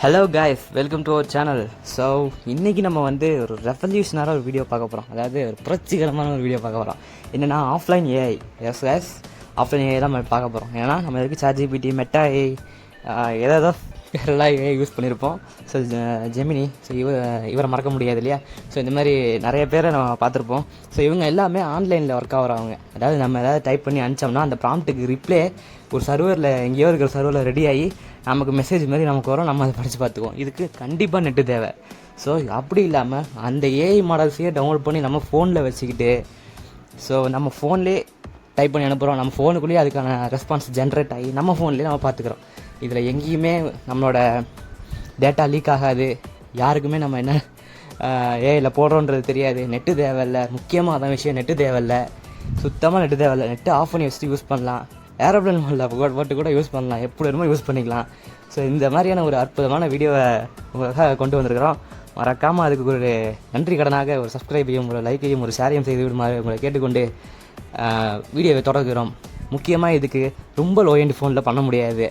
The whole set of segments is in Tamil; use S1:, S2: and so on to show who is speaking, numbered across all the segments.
S1: Hello guys, welcome to our channel. So இன்றைக்கி நம்ம வந்து ஒரு ரெவல்யூஷனராக ஒரு வீடியோ பார்க்க போகிறோம். அதாவது ஒரு புரட்சிகரமான ஒரு வீடியோ பார்க்க போகிறோம். என்னென்னா offline AI. Yes offline AI தான் நம்ம பார்க்க போகிறோம். ஏன்னா நம்ம இதுக்கு ChatGPT, மெட்டா ஏஐ, ஏதோ எல்லாம் ஏஐ யூஸ் பண்ணியிருப்போம். ஸோ ஜெமினி, ஸோ இவரை மறக்க முடியாது இல்லையா? ஸோ இந்த மாதிரி நிறைய பேரை நம்ம பார்த்துருப்போம். ஸோ இவங்க எல்லாமே ஆன்லைனில் ஒர்க் ஆகிறவங்க. அதாவது நம்ம ஏதாவது டைப் பண்ணி அனுப்பிச்சோம்னா அந்த ப்ராம்ப்ட்டுக்கு ரிப்ளே ஒரு சர்வரில் எங்கேயோ இருக்கிற சர்வரில் ரெடி ஆகி நமக்கு மெசேஜ் மாதிரி நமக்கு வரும். நம்ம அதை படித்து பார்த்துக்குவோம். இதுக்கு கண்டிப்பாக நெட்டு தேவை. ஸோ அப்படி இல்லாமல் அந்த ஏஐ மாடல்ஸையே டவுன்லோட் பண்ணி நம்ம ஃபோனில் வச்சுக்கிட்டு, ஸோ நம்ம ஃபோன்லேயே டைப் பண்ணி அனுப்புகிறோம். நம்ம ஃபோனுக்குள்ளேயே அதுக்கான ரெஸ்பான்ஸ் ஜென்ரேட் ஆகி நம்ம ஃபோன்லேயே நம்ம பார்த்துக்குறோம். இதில் எங்கேயுமே நம்மளோட டேட்டா லீக் ஆகாது. யாருக்குமே நம்ம என்ன ஏஐயில் போடுறோன்றது தெரியாது. நெட்டு தேவையில்லை. முக்கியமாக அதான் விஷயம், நெட்டு தேவையில்லை. சுத்தமாக நெட்டு தேவையில்லை. நெட்டு ஆஃப் பண்ணி வச்சுட்டு யூஸ் பண்ணலாம். ஏரோப்ளேன் மோடில் போட்டு கூட யூஸ் பண்ணலாம். எப்படி வேணுமோ யூஸ் பண்ணிக்கலாம். ஸோ இந்த மாதிரியான ஒரு அற்புதமான வீடியோவை உங்களுக்காக கொண்டு வந்திருக்கிறோம். மறக்காமல் அதுக்கு ஒரு நன்றி கடனாக ஒரு சப்ஸ்கிரைபையும் ஒரு லைக்கையும் ஒரு ஷேரையும் செய்து விடுமாறு உங்களை கேட்டுக்கொண்டு வீடியோவை தொடர்கிறோம். முக்கியமாக இதுக்கு ரொம்ப லோ எண்ட் ஃபோனில் பண்ண முடியாது.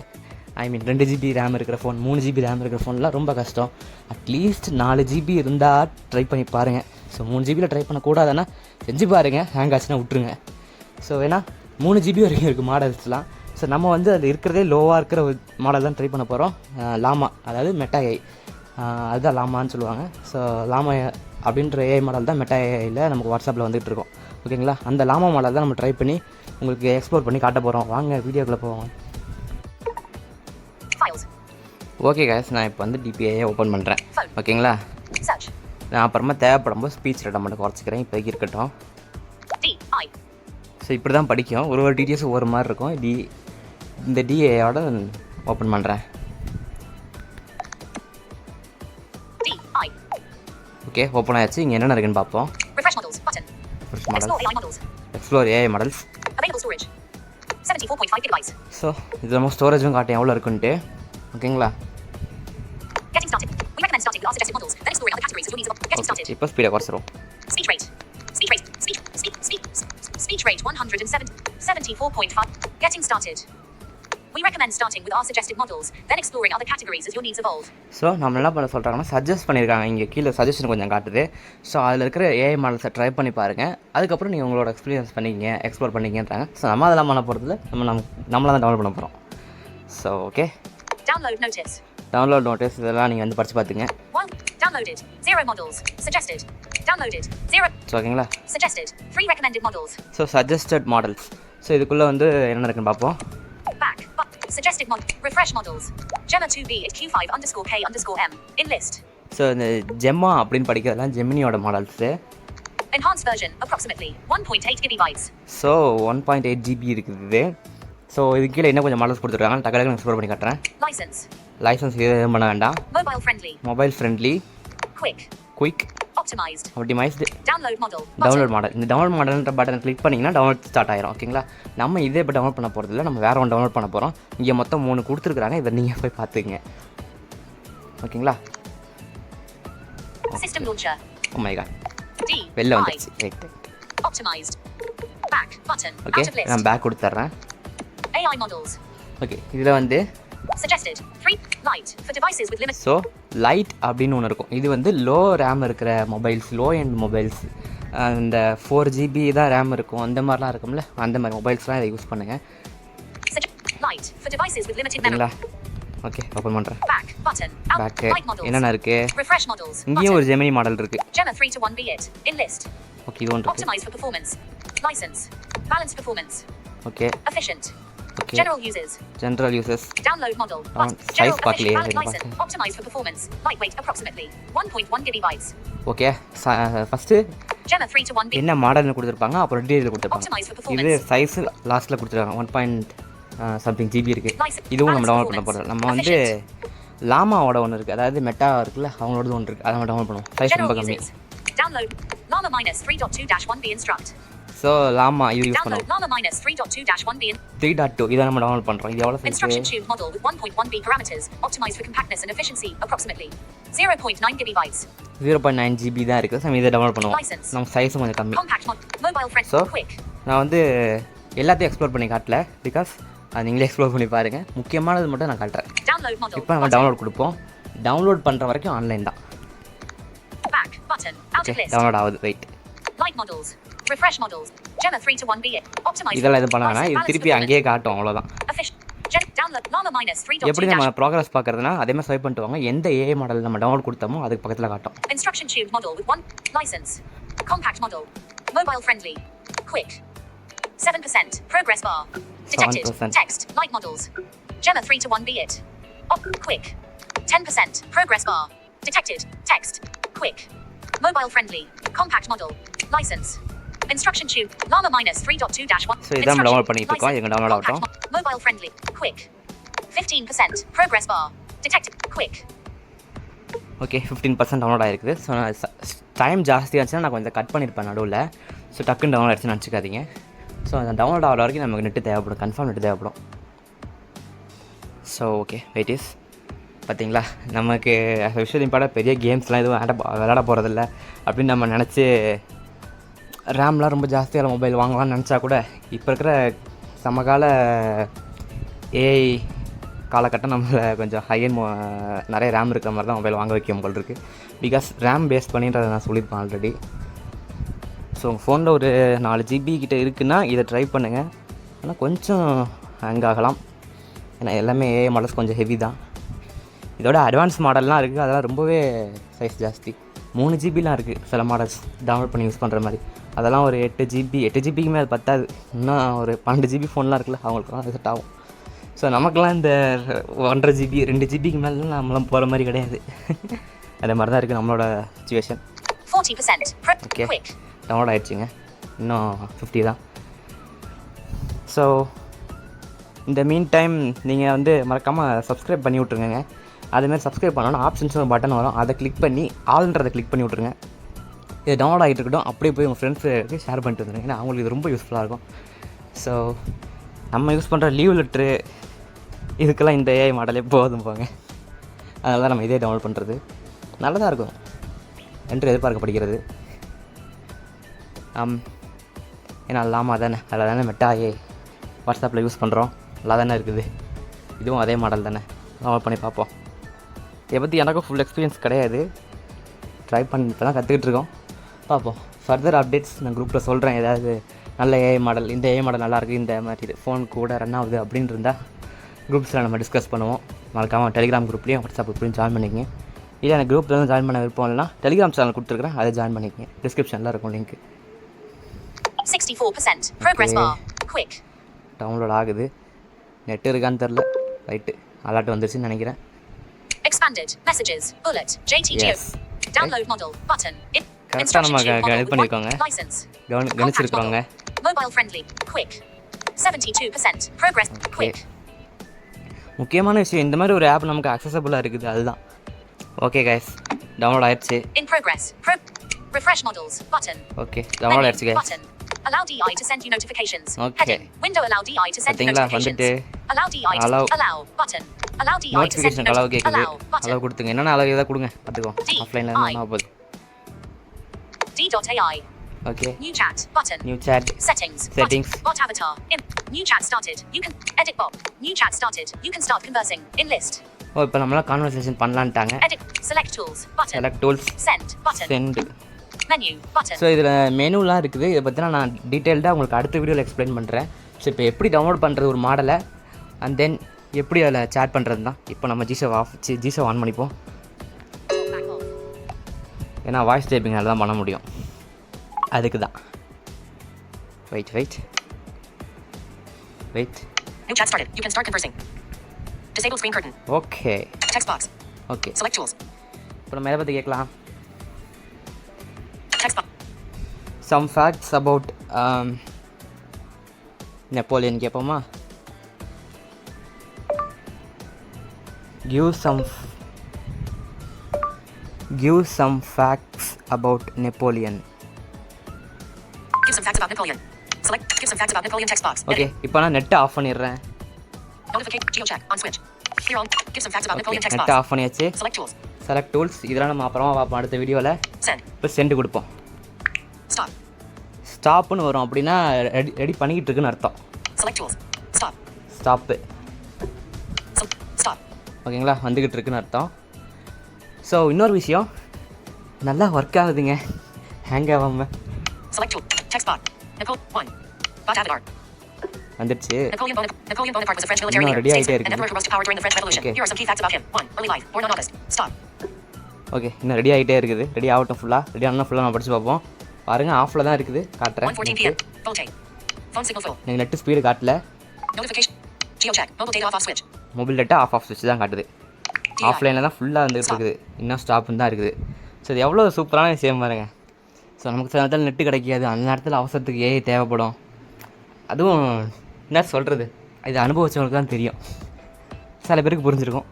S1: ஐ மீன் 2 GB ரேம் இருக்கிற ஃபோன், 3 GB ரேம் இருக்கிற ஃபோன்லாம் ரொம்ப கஷ்டம். அட்லீஸ்ட் 4 GB இருந்தால் ட்ரை பண்ணி பாருங்கள். ஸோ 3 GBயில் ட்ரை பண்ணக்கூடாதுன்னா செஞ்சு பாருங்கள். ஹேங் ஆச்சுன்னா விட்டுருங்க. ஸோ ஏன்னா 3 GB வரைக்கும் இருக்குது மாடல்ஸ்லாம். ஸோ நம்ம வந்து அது இருக்கிறதே லோவாக இருக்கிற ஒரு மாடல் தான் ட்ரை பண்ண போகிறோம். லாமா, அதாவது மெட்டா ஏஐ, அதுதான் லாமான்னு சொல்லுவாங்க. ஸோ லாமா அப்படின்ற ஏஐ மாடல் தான் மெட்டா ஏஐயில் நமக்கு வாட்ஸ்அப்பில் வந்துகிட்டு இருக்கோம். ஓகேங்களா? அந்த லாமா மாடல் தான் நம்ம ட்ரை பண்ணி உங்களுக்கு எக்ஸ்ப்ளோர் பண்ணி காட்ட போகிறோம். வாங்க வீடியோக்குள்ளே போவோம். ஓகே கைஸ், நான் இப்போ வந்து D.AI ஓப்பன் பண்ணுறேன். ஓகேங்களா? நான் அப்புறமா தேவைப்படும் போது ஸ்பீச் ரேட்டை மட்டும் குறைச்சிக்கிறேன். இப்போதைக்கு இருக்கட்டும். ஸோ இப்படி தான் படிக்கும். ஒரு டீட்டெயில்ஸ் ஒவ்வொரு மாதிரி இருக்கும். இந்த D.AI-யோட ஓப்பன் பண்ணுறேன். ஓகே, ஓப்பன் ஆயிடுச்சு. இங்கே என்னென்ன இருக்குன்னு பார்ப்போம். Refresh models. Explore AI models. So இது நம்ம ஸ்டோரேஜும் காட்டும் எவ்வளோ இருக்குன்ட்டு. ஓகேங்களா? இப்போ ஸ்பீடை குறைச்சிரும். Speech rate 174.5. Getting started. We recommend starting with our suggested models, then exploring other categories as your needs evolve. So நம்ம என்ன பண்ண சொல்கிறாங்கன்னா, சஜஸ்ட் பண்ணியிருக்காங்க. இங்கே கீழே சஜஷன் கொஞ்சம் காட்டுது. ஸோ அதில் இருக்கிற ஏஐ மாடல்ஸை ட்ரை பண்ணி பாருங்கள். அதுக்கப்புறம் நீங்கள் உங்களோட எக்ஸ்பீரியன்ஸ் பண்ணிக்கிங்க, எக்ஸ்ப்ளோர் பண்ணிக்கிங்கன்றாங்க. ஸோ நம்ம அதெல்லாம் பண்ண போகிறதுல நம்மளாக தான் டவுன்லோட் பண்ண போகிறோம். ஸோ ஓகே, டவுன்லோட் நோட்டீஸ் இதெல்லாம் நீங்கள் வந்து படித்து பார்த்துங்க. Downloaded 0 models. Suggested. Downloaded 0. ஓகேங்களா? Suggested 3 recommended models. So suggested models. So இதுக்குள்ளே வந்து என்ன இருக்குன்னு பார்ப்போம். Back. Suggested model. Refresh models. Gemma 2B at Q5_K_M. In list. So இந்த ஜெம்மா அப்படின்னு படிக்கிறதுலாம் ஜெமினியோட models. Enhanced version approximately 1.8 GB. So 1.8 GB இருக்குது. ஸோ இது கீழே இன்னும் கொஞ்சம் மாடல்ஸ் கொடுத்துருக்காங்க. டக்கு எக்ஸ்ப்ளோர் பண்ணி காட்டுறேன். லைசன்ஸ் எதுவும் பண்ண வேண்டாம். Mobile friendly, quick, optimised, download model. இந்த டவுன்லோட் மாடல்ன்ற பட்டனை கிளிக் பண்ணிங்கன்னா டவுன்லோட் ஸ்டார்ட் ஆயிரும். ஓகேங்களா? நம்ம இதே இப்போ டவுன்லோட் பண்ண போகிறது இல்லை, நம்ம வேறு ஒன்று டவுன்லோட் பண்ண போகிறோம். இங்கே மொத்தம் 3 கொடுத்துருக்காங்க. இதை நீங்கள் போய் பார்த்துக்குங்க. ஓகேங்களா? ஓ மை காட், வெளில வந்துச்சு. ரைட், ஓகே, நான் பேக் கொடுத்துட்றேன். ஓகே, இதில் வந்து suggested 3 light for devices with limit. So light அப்படின்னு ஒன்று இருக்கும். இது வந்து லோ ரேம் இருக்கிற மொபைல்ஸ், லோ எண்ட் மொபைல்ஸ், இந்த 4 GB தான் ரேம் இருக்கும். அந்த மாதிரிலாம் இருக்கும்ல, அந்த மாதிரி மொபைல்ஸ்லாம் இதை யூஸ் பண்ணுங்கள். Light for devices with limited memory. Okay, open பண்ணுறேன். பேக்கு என்னென்ன இருக்குது? Refresh models. இங்கேயும் ஒரு ஜெமினி மாடல் இருக்குது. Gemma 3:1 be it in list. Okay, இது ஒன்று. Optimize for performance. License. Balance performance. Okay. Efficient. Okay. General users. Download model. Size பார்க்கலையே. Optimize for performance. Lightweight approximately 1.1 GB. Okay, first Gemma 3:1 B. என்ன மாடல்னு கொடுத்துருப்பாங்க, அப்புறம் டீடைல் கொடுத்துருப்பாங்க. இது சைஸ் லாஸ்ட்டில் கொடுத்துருக்காங்க. 1. GB இருக்குது. இதுவும் நம்ம டவுன்லோட் பண்ண போகிறோம். நம்ம வந்து லாமாவோட ஒன்று இருக்குது, அதாவது மெட்டா இருக்குல்ல, அவங்களோட ஒன்று இருக்குது. அதை நம்ம டவுன்லோட் பண்ணுவோம். சைஸ் ரொம்ப கம்மி. Download Llama -3.2-1B instruct. So Llama இது யூஸ் பண்ணுவோம். 3.2 இதை நம்ம டவுன்லோட் பண்ணுறோம். இது எவ்வளோ instruction tune model with 1.1B parameters optimized for compactness and efficiency approximately 0.9 GB. 0.9 GB தான் இருக்குது. ஸோ இதை டவுன்லோட் பண்ணுவோம். நம்ம சைஸும் கொஞ்சம் கம்மி. ஸோ நான் வந்து எல்லாத்தையும் எக்ஸ்ப்ளோர் பண்ணி காட்டல, பிகாஸ் அது நீங்களே எக்ஸ்ப்ளோர் பண்ணி பாருங்கள். முக்கியமானது மட்டும் நான் காட்டுறேன். இப்போ நம்ம டவுன்லோட் கொடுப்போம். டவுன்லோட் பண்ணுற வரைக்கும் ஆன்லைன் தான். டவுன்லோட் ஆகுது. வெயிட். இதெல்லாம் எதுவும் பண்ண வேணாம். இது திருப்பி அங்கேயே காட்டும், அவ்வளோதான். எப்படி நம்ம ப்ராக்ரஸ் பார்க்குறதுனா அதே மாதிரி ஸ்வைப் பண்ணிட்டு வாங்க. எந்த ஏஐ மாடல் நம்ம டவுன்லோட் கொடுத்தோமோ அதுக்கு பக்கத்தில் காட்டும். Instruction tube model with 1 license. Compact model. Mobile friendly. Quick. 7% progress bar. Detected. 7%. Text. Light models. Gemma 3 to 1 be it. Quick. 10% progress bar. Detected. Text. Quick. Mobile friendly. Compact model. License. Instruction tube. Llama -3.2-1. So இத நம்ம டவுன்லோட் பண்ணிட்டு இருக்கோம். எங்க டவுன்லோட் ஆகட்டும். Mobile friendly. Quick. 15% progress bar. Detected. Quick. Okay, 15% download ஆயிருக்குது. ஸோ டைம் ஜாஸ்தியாக இருந்துச்சுன்னா நான் கொஞ்சம் கட் பண்ணியிருப்பேன் நடுவில். ஸோ டக்குன்னு டவுன்லோட் ஆகிடுச்சுன்னு நினச்சிக்காதீங்க. ஸோ அந்த டவுன்லோட் ஆகிற வரைக்கும் நமக்கு நெட்டு தேவைப்படும், கன்ஃபார்ம் நெட்டு தேவைப்படும். ஸோ ஓகே, வெயிட் இஸ் பார்த்தீங்களா, நமக்கு விஷயம் பட பெரிய கேம்ஸ்லாம் எதுவும் விளையாட போகிறதில்ல அப்படின்னு நம்ம நினச்சி ரேம்லாம் ரொம்ப ஜாஸ்தியாக மொபைல் வாங்கலாம்னு நினச்சா கூட இப்போ இருக்கிற சமகால ஏஐ காலகட்டம் நம்மளை கொஞ்சம் ஹையன் நிறைய ரேம் இருக்கிற மாதிரி தான் மொபைல் வாங்க வைக்க போல் இருக்குது. பிகாஸ் ரேம் பேஸ்ட் பண்ணின்றதை நான் சொல்லியிருப்பேன் ஆல்ரெடி. ஸோ உங்கள் ஃபோனில் ஒரு 4 GB கிட்டே இருக்குன்னா இதை ட்ரை பண்ணுங்கள். ஆனால் கொஞ்சம் ஹேங் ஆகலாம், ஏன்னா எல்லாமே ஏஐ மாடல்ஸ் கொஞ்சம் ஹெவி தான். இதோட அட்வான்ஸ் மாடல்லாம் இருக்குது, அதெல்லாம் ரொம்பவே சைஸ் ஜாஸ்தி. 3 GBலாம் இருக்குது சில மாடல்ஸ் டவுன்லோட் பண்ணி யூஸ் பண்ணுற மாதிரி. அதெல்லாம் ஒரு 8 GBக்கு மேலே அது பத்தாது. இன்னும் ஒரு 12 GB ஃபோன்லாம் இருக்குல்ல, அவங்களுக்குலாம் அது செட் ஆகும். ஸோ நமக்குலாம் இந்த 1.5 GB 2 GBக்கு மேலே நம்மளாம் போகிற மாதிரி கிடையாது. அதே மாதிரி தான் இருக்குது நம்மளோட சிச்சுவேஷன். 40%. Okay, download ஆகிடுச்சிங்க. இன்னும் 50 தான். ஸோ இந்த மீன் டைம் நீங்கள் வந்து மறக்காமல் சப்ஸ்கிரைப் பண்ணி விட்ருங்க. அதுமாதிரி சப்ஸ்கிரைப் பண்ணோன்னா ஆப்ஷன்ஸ் ஒரு பட்டன் வரும், அதை கிளிக் பண்ணி ஆல்ன்றதை கிளிக் பண்ணி விட்ருங்க. இது டவுன்லோட் ஆகிட்டு இருக்கட்டும், அப்படியே போய் உங்கள் ஃப்ரெண்ட்ஸுக்கு ஷேர் பண்ணிட்டு வந்துடுங்க, ஏன்னா அவங்களுக்கு இது ரொம்ப யூஸ்ஃபுல்லாக இருக்கும். ஸோ நம்ம யூஸ் பண்ணுற லீவ் லெட்ரு இதுக்கெல்லாம் இந்த ஏஐ மாடலே போதும் போங்க. அதனால தான் நம்ம இதே டவுன்லோட் பண்ணுறது நல்லதாக இருக்கும் என்று எதிர்பார்க்கப்படுகிறது. ஏன்னா லாமா தானே, அதில் தானே மெட்டா ஏ வாட்ஸ்அப்பில் யூஸ் பண்ணுறோம், நல்லா தானே இருக்குது. இதுவும் அதே மாடல் தானே, டவுன்லோட் பண்ணி பார்ப்போம். இதை பற்றி எனக்கும் ஃபுல் எக்ஸ்பீரியன்ஸ் கிடையாது, ட்ரை பண்ணி இப்போ தான் கற்றுக்கிட்டு இருக்கோம், பார்ப்போம். ஃபர்தர் அப்டேட்ஸ் நான் குரூப்பில் சொல்கிறேன். ஏதாவது நல்ல ஏஐ மாடல், இந்த ஏஐ மாடல் நல்லாயிருக்கு, இந்த மாதிரி ஃபோன் கூட ரன் ஆகுது அப்படின்னு இருந்தால் குரூப்ஸில் நம்ம டிஸ்கஸ் பண்ணுவோம். மறக்காமல் டெலிகிராம் குரூப்லேயும் வாட்ஸ்அப் குரூப்லையும் ஜாயின் பண்ணிக்கங்க. இல்லை எனக்கு குரூப்பில் தான் ஜாயின் பண்ண விருப்பம் இல்லைனா டெலிகிராம் சேனல் கொடுத்துருக்குறேன், அதை ஜாயின் பண்ணிக்கங்க. டிஸ்கிரிப்ஷனில் இருக்கும் link. 64% progress bar. Quick. Download ஆகுது. நெட் இருக்கான்னு தெரில. ரைட்டு, அலர்ட் வந்துருச்சுன்னு நினைக்கிறேன். Expanded messages bullet JTG download model button. கரெக்டாக நம்ம இது பண்ணியிருக்கோங்க, கவனிச்சிருக்கோங்க. Mobile friendly quick 72% progress quick. முக்கியமான விஷயம், இந்த மாதிரி ஒரு ஆப் நமக்கு அக்சஸபிளாக இருக்குது, அதுதான். ஓகே கைஸ், டவுன்லோட் ஆயிடுச்சு. In progress refresh models button. Okay, download ஆயிடுச்சு guys. Allow D.AI to send you notifications. Okay. Window allow D.AI to send you notifications. Allow D.AI to allow button. Allow D.AI to send you notifications. Allow கொடுத்துங்க. என்னன்னா allow ஏதா கொடுங்க, பாத்துக்கோ. ஆஃப்லைன்ல என்ன போகுது. D.AI. Okay. New chat button. New chat. Settings. Bot avatar. New chat started. You can edit bot. New chat started. You can start conversing in list. ஓ, இப்போ நம்மள conversation பண்ணலாம்ட்டாங்க. Edit. Select tools button. Select tools. Send button. Send. Menu button. So இதில் மெனுலாம் இருக்குது. இதை பற்றினா நான் டீட்டெயில்டாக உங்களுக்கு அடுத்த வீடியோவில் எக்ஸ்பிளைன் பண்ணுறேன். ஸோ இப்போ எப்படி டவுன்லோட் பண்ணுறது ஒரு மாடலை, அண்ட் தென் எப்படி அதில் சேட் பண்ணுறது தான். இப்போ நம்ம ஜிஷோ ஆன் பண்ணிப்போம், ஏன்னா வாய்ஸ் டைப்பிங் அதில் தான் பண்ண முடியும், அதுக்கு தான். Wait
S2: New chat started. You can start conversing. Disable screen curtain.
S1: Okay.
S2: Text box.
S1: Okay.
S2: Select tools.
S1: இப்போ நம்ம எதை பற்றி கேட்கலாம்?
S2: Text box.
S1: Some facts about Napoleon கேட்போமா? Give some facts about Napoleon.
S2: Give some facts about Napoleon. Select. Give some facts about Napoleon text box.
S1: Okay, இப்போ நான் நெட் ஆஃப் பண்ணிடுறேன்.
S2: Notification geo check on switch. Clear on. Give some facts about Napoleon text box.
S1: Net off பண்ணியாச்சு. Select tools. இதெல்லாம் நம்ம அப்புறமா பார்ப்போம் அடுத்த வீடியோவில்.
S2: Send.
S1: இப்போ சென்ட் கொடுப்போம்.
S2: Stop.
S1: ஸ்டாப்னு வரும், அப்படின்னா ரெடி பண்ணிக்கிட்டு இருக்குன்னு அர்த்தம்.
S2: Select tools. Stop.
S1: Stop.
S2: Stop.
S1: ஓகேங்களா, வந்துக்கிட்டு இருக்குன்னு அர்த்தம். ஸோ இன்னொரு விஷயம், நல்லா ஒர்க் ஆகுதுங்க, ஹேங் ஆகாமல்.
S2: Select tool. Text box. Napoleon 1. Bot avatar.
S1: வந்துடுச்சு.
S2: Napoleon Bonaparte was a French military leader, statesman, and emperor who rose to power during the French Revolution. Here are some key facts about him. 1. Early life. Born on August. Stop.
S1: Okay, இன்னும் ரெடி ஆகிட்டே இருக்குது. ரெடி ஆகட்டும், ரெடி ஆனால் ஃபுல்லாக நான் படித்து பார்ப்போம். பாருங்கள், ஆஃபில் தான் இருக்குது, காட்டுறேன்.
S2: 1:14 PM. Voltage. Phone signal full.
S1: நீங்கள் நெட்டு ஸ்பீடு காட்டல.
S2: Notification. Geo-check. Mobile data off switch.
S1: Mobile data off ஸ்விட்ச் தான் காட்டுது. ஆஃப்லைனில் தான் ஃபுல்லாக வந்துகிட்டு இருக்குது, இன்னும் ஸ்டாப்புன்னு தான் இருக்குது. ஸோ இது எவ்வளோ சூப்பரான விஷயம் பாருங்கள். ஸோ நமக்கு சில நேரத்தில் நெட்டு கிடைக்காது, அந்த நேரத்தில் அவசரத்துக்கு ஏஐ தேவைப்படும். அதுவும் என்ன சொல்கிறது, இது அனுபவிச்சவங்களுக்கு தான் தெரியும், சில பேருக்கு புரிஞ்சிருக்கும்.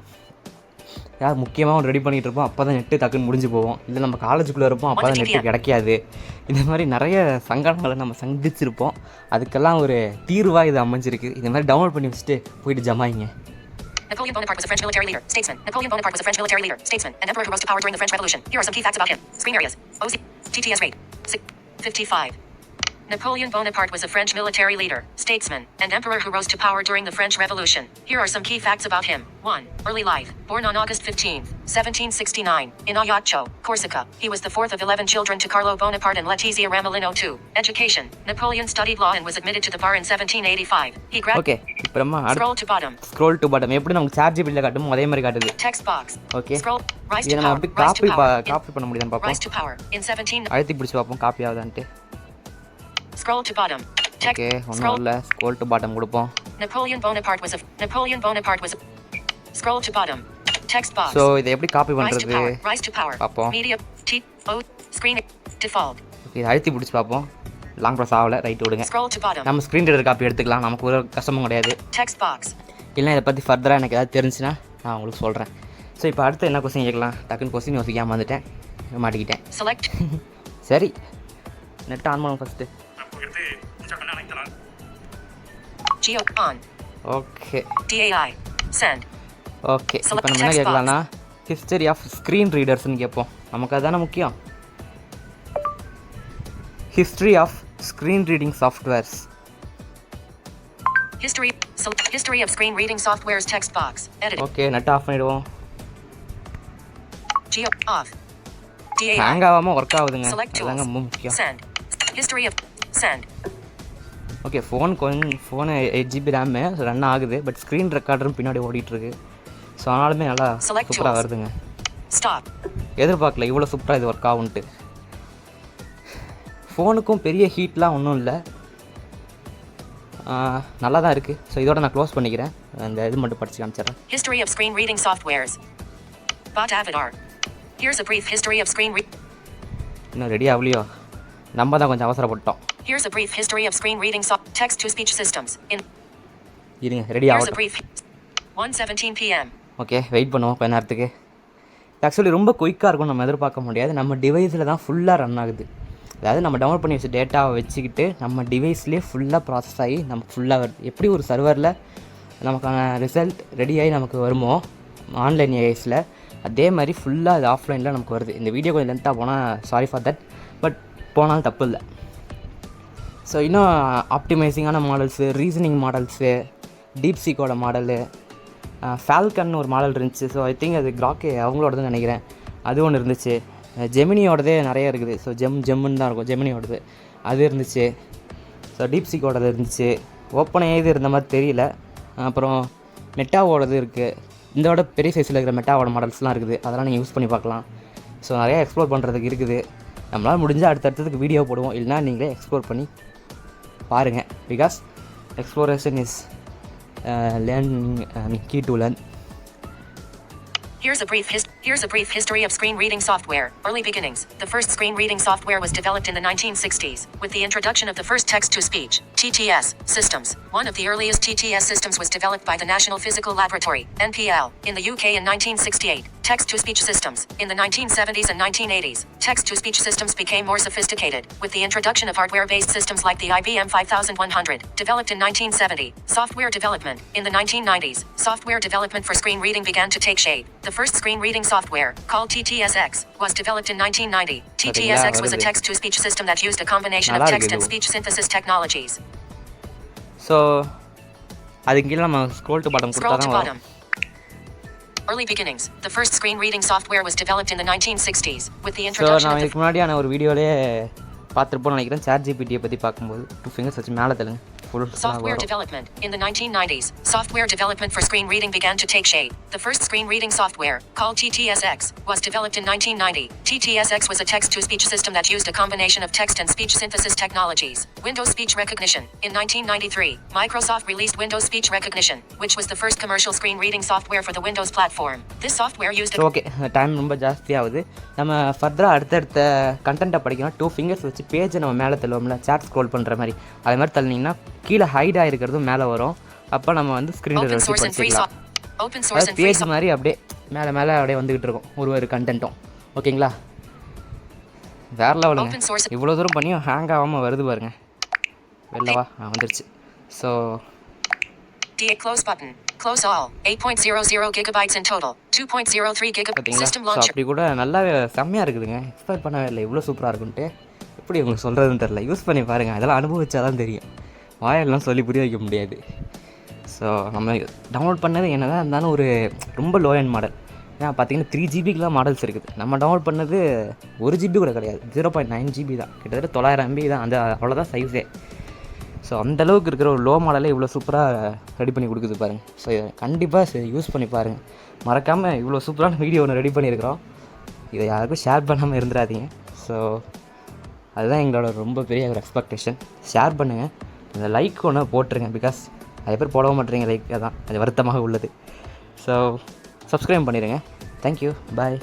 S1: யார் முக்கியமாக ஒன்று ரெடி பண்ணிகிட்டு இருப்போம், அப்போ தான் நெட்டு டக்குன்னு முடிஞ்சு போவோம். இல்லை நம்ம காலேஜுக்குள்ளே இருப்போம், அப்போ தான் நெட்டு கிடைக்காது. இந்த மாதிரி நிறைய சங்கடங்களை நம்ம சந்திச்சிருப்போம். அதுக்கெல்லாம் ஒரு தீர்வாக இது அமைஞ்சிருக்கு. இந்த மாதிரி டவுன்லோட் பண்ணி வச்சுட்டு போயிட்டு ஜமாயிங்க.
S2: Napoleon Bonaparte was a French military leader, statesman. Napoleon Bonaparte was a French military leader, statesman, and emperor who rose to power during the French Revolution. Here are some key facts about him. Screen areas. OC. TTS rate. 55. Napoleon Bonaparte was a French military leader, statesman, and emperor who rose to power during the French Revolution. Here are some key facts about him. 1. Early life. Born on August 15, 1769, in Ajaccio, Corsica. He was the fourth of 11 children to Carlo Bonaparte and Letizia Ramolino II. Education. Napoleon studied law and was admitted to the bar in 1785. He
S1: Okay.
S2: Scroll to bottom.
S1: Scroll to bottom. எப்படி நமக்கு சார்ஜ் பில்ல காட்டுமோ அதே மாதிரி காட்டுது.
S2: Text box.
S1: Okay.
S2: Scroll. Rise to
S1: இத
S2: power.
S1: நம்ம காப்பி பண்ண முடியுதான்னு பாப்போம்.
S2: Rise to power in 17.
S1: அழுத்தி பிடிச்சு பாப்போம் copy ஆகுதான்ட்டு.
S2: Scroll to bottom.
S1: Okay, ஒண்ணும் இல்ல. Scroll to bottom கொடுப்போம்.
S2: Napoleon Bonaparte was a Scroll to bottom. Text box.
S1: So இத எப்படி காப்பி பண்றது?
S2: Rise to power.
S1: பாப்போம்.
S2: Media T O screen default.
S1: இத அழுத்தி பிடிச்சு பாப்போம். லாங் பிரஸ் ஆகல, ரைட் விடுங்க.
S2: Scroll to bottom.
S1: நம்ம ஸ்கிரீன் ரீடர் காப்பி எடுத்துக்கலாம், நமக்கு ஒரு கஷ்டமும் கிடையாது.
S2: Text box.
S1: இல்ல இத பத்தி ஃபர்தரா எனக்கு ஏதாவது தெரிஞ்சுனா நான் உங்களுக்கு சொல்றேன். சோ இப்போ அடுத்து என்ன क्वेश्चन கேட்கலாம்? டக்குன்னு क्वेश्चन யோசிக்காம வந்துட்டேன், மாட்டிக்கிட்டேன்.
S2: Select.
S1: சரி, நெட் ஆன் பண்ணுங்க first.
S2: Geo on.
S1: Okay.
S2: D.AI. Send.
S1: Okay. இப்போ நம்ம என்ன கேட்கலாம்னா ஹிஸ்டரி ஆஃப் ஸ்க்ரீன் ரீடர்ஸ்னு கேட்போம். நமக்கு அதான முக்கியம். History of screen reading softwares.
S2: History of screen reading softwares text box. Edit.
S1: Okay, net off பண்ணிடுவோம்.
S2: Geo off. D.AI.
S1: ஹேங் ஆகாம வர்க் ஆகுதுங்க.
S2: அதாங்க
S1: ரொம்ப முக்கியம்.
S2: Send. History of send.
S1: Okay, phone 8GB RAM run ஆகுது, பட் ஸ்க்ரீன் ரெக்கார்டரும் பின்னாடி ஓடிட்டுருக்கு. ஸோ ஆனாலுமே நல்லா சூப்பராக வருதுங்க.
S2: Stop.
S1: எதிர்பார்க்கல இவ்வளோ சூப்பராக இது ஒர்க் ஆகுன்ட்டு. ஃபோனுக்கும் பெரிய ஹீட்லாம் ஒன்றும் இல்லை, நல்லா தான் இருக்குது. ஸோ இதோட நான் க்ளோஸ் பண்ணிக்கிறேன், அந்த இது மட்டும் படித்து காமிச்சிடுறேன்.
S2: History of screen reading softwares. Bot avatar. Here's a brief history of screen
S1: இன்னும் ரெடி ஆகலையோ, நம்ம தான் கொஞ்சம் அவசரப்பட்டோம்.
S2: Here's a brief history of screen reading text to speech systems in
S1: இருங்க ரெடி ஆகட்டும்.
S2: 1:17 PM.
S1: ஓகே, வெயிட் பண்ணுவோம் கொஞ்ச நேரத்துக்கு. ஆக்சுவலி ரொம்ப குயிக்காக இருக்கும், நம்ம எதிர்பார்க்க முடியாது. நம்ம டிவைஸில் தான் ஃபுல்லாக ரன் ஆகுது. அதாவது நம்ம டவுன்லோட் பண்ணி வச்ச டேட்டாவை வச்சுக்கிட்டு நம்ம டிவைஸ்லேயே ஃபுல்லாக ப்ராசஸ் ஆகி நமக்கு ஃபுல்லாக வருது. எப்படி ஒரு சர்வரில் நமக்கான ரிசல்ட் ரெடி ஆகி நமக்கு வருமோ ஆன்லைன் ஏஐஸில், அதே மாதிரி ஃபுல்லாக அது ஆஃப்லைனில் நமக்கு வருது. இந்த வீடியோ கொஞ்சம் லென்த்தாக போனால் சாரி ஃபார் தட், பட் போனாலும் தப்பு இல்லை. ஸோ இன்னும் ஆப்டிமைசிங்கான மாடல்ஸு, ரீசனிங் மாடல்ஸு, டீப்சீக்கோட மாடலு, ஃபால்கன் ஒரு மாடல் இருந்துச்சு. ஸோ ஐ திங்க் அது கிராக்கே அவங்களோடதுன்னு நினைக்கிறேன், அது ஒன்று இருந்துச்சு. ஜெமினியோடதே நிறைய இருக்குது. ஸோ ஜெம்முன்னு தான் இருக்கும் ஜெமினியோடது, அது இருந்துச்சு. ஸோ டீப்சீக்கோடது இருந்துச்சு. ஓப்பன் ஏது இருந்த மாதிரி தெரியல. அப்புறம் மெட்டாவோடது இருக்குது. இதோட பெரிய சைஸில் இருக்கிற மெட்டாவோட மாடல்ஸ்லாம் இருக்குது, அதெல்லாம் நீங்கள் யூஸ் பண்ணி பார்க்கலாம். ஸோ நிறையா எக்ஸ்ப்ளோர் பண்ணுறதுக்கு இருக்குது. நம்மளால் முடிஞ்சால் அடுத்தடுத்ததுக்கு வீடியோ போடுவோம், இல்லைனா நீங்களே எக்ஸ்ப்ளோர் பண்ணி பாருங்கள். Because exploration is key to learn.
S2: Here's a brief history of screen reading software. Early beginnings. The first screen reading software was developed in the 1960s with the introduction of the first text-to-speech (TTS) systems. One of the earliest TTS systems was developed by the National Physical Laboratory (NPL) in the UK in 1968. Text-to-speech systems. In the 1970s and 1980s, text-to-speech systems became more sophisticated with the introduction of hardware-based systems like the IBM 5100, developed in 1970. Software development. In the 1990s, software development for screen reading began to take shape. The first screen reading software, called TTSX, was developed in 1990. TTSX was a text-to-speech system that used a combination of text and speech synthesis technologies.
S1: So, அதுக்கு கீழ நம்ம scroll to bottom கொடுத்தா தான் வரும்.
S2: Early beginnings. The first screen reading software was developed in the 1960s with the
S1: so
S2: introduction
S1: நான்
S2: of the
S1: இதுக்கு முன்னாடியான ஒரு வீடியோலேயே பார்த்துருப்போம்னு நினைக்கிறேன். சாட் ஜிபிடியை பற்றி பார்க்கும்போது 2 fingers வச்சு மேலே தள்ளுங்க.
S2: software development. In the 1990s, software development for screen reading began to take shape. The first screen reading software, called TTSX, was developed in 1990. TTSX was a text-to-speech system that used a combination of text and speech synthesis technologies. Windows Speech Recognition. In 1993, Microsoft released Windows Speech Recognition, which was the first commercial screen reading software for the Windows platform. This software used
S1: okay, time ரொம்ப ஜாஸ்தியாகுது. நம்ம ஃபர்தராக அடுத்தடுத்த கண்டென்ட்டை படிக்கணும். 2 fingers வச்சு பேஜை நம்ம மேலே தள்ளுவோம்ல, சாட் ஸ்க்ரோல் பண்ணுற மாதிரி. அதே மாதிரி தள்ளினீங்கன்னா கீழே ஹைட் ஆகிருக்கிறதும் மேலே வரும். அப்போ நம்ம வந்து ஸ்க்ரீனில் வச்சு படிச்சிக்கலாம். அது பேஜ் மாதிரி அப்படியே மேலே மேலே அப்படியே வந்துக்கிட்டு இருக்கும் ஒரு கண்டென்ட்டும். ஓகேங்களா, வேறு லெவலுங்க. இவ்வளோ தூரம் பண்ணியும் ஹேங் ஆகாமல் வருது பாருங்க. வெளிலவா வந்துருச்சு. So
S2: D.AI close button. Close all. 8.00 gigabytes in total. 2.03 gigabytes system launcher.
S1: அப்படி கூட நல்லா செம்மையாக இருக்குதுங்க. எக்ஸ்பெக்ட் பண்ணவே இல்லை இவ்வளோ சூப்பராக இருக்குன்ட்டு. எப்படி உங்களுக்கு சொல்கிறதுன்னு தெரில. யூஸ் பண்ணி பாருங்கள், அதெல்லாம் அனுபவிச்சா தான் தெரியும். வாயெல்லாம் சொல்லி புரிய வைக்க முடியாது. ஸோ நம்ம டவுன்லோட் பண்ணது என்னதான் இருந்தாலும் ஒரு ரொம்ப லோ எண்ட் மாடல். ஏன்னா பார்த்தீங்கன்னா 3 ஜிபிக்கெலாம் மாடல்ஸ் இருக்குது. நம்ம டவுன்லோட் பண்ணது 1 GB கூட கிடையாது, 0.9 GB தான். கிட்டத்தட்ட 900 MB தான். அந்த அவ்வளோதான் சைஸே. ஸோ அந்தளவுக்கு இருக்கிற ஒரு லோ மாடலே இவ்வளோ சூப்பராக ரெடி பண்ணி கொடுக்குது பாருங்கள். ஸோ கண்டிப்பாக யூஸ் பண்ணி பாருங்கள். மறக்காமல் இவ்வளோ சூப்பரான வீடியோ ஒன்று ரெடி பண்ணியிருக்கிறோம். இதை யாருக்கும் ஷேர் பண்ணாமல் இருந்துடாதீங்க. ஸோ அதுதான் எங்களோட ரொம்ப பெரிய ஒரு எக்ஸ்பெக்டேஷன். ஷேர் பண்ணுங்கள், இந்த லைக் ஒன்று போட்டுருங்க. பிகாஸ் நிறைய பேர் போடவும் மாட்டேறீங்க, லைக் தான் அது வருத்தமாக உள்ளது. ஸோ சப்ஸ்கிரைப் பண்ணிடுங்க. தேங்க்யூ, பாய்.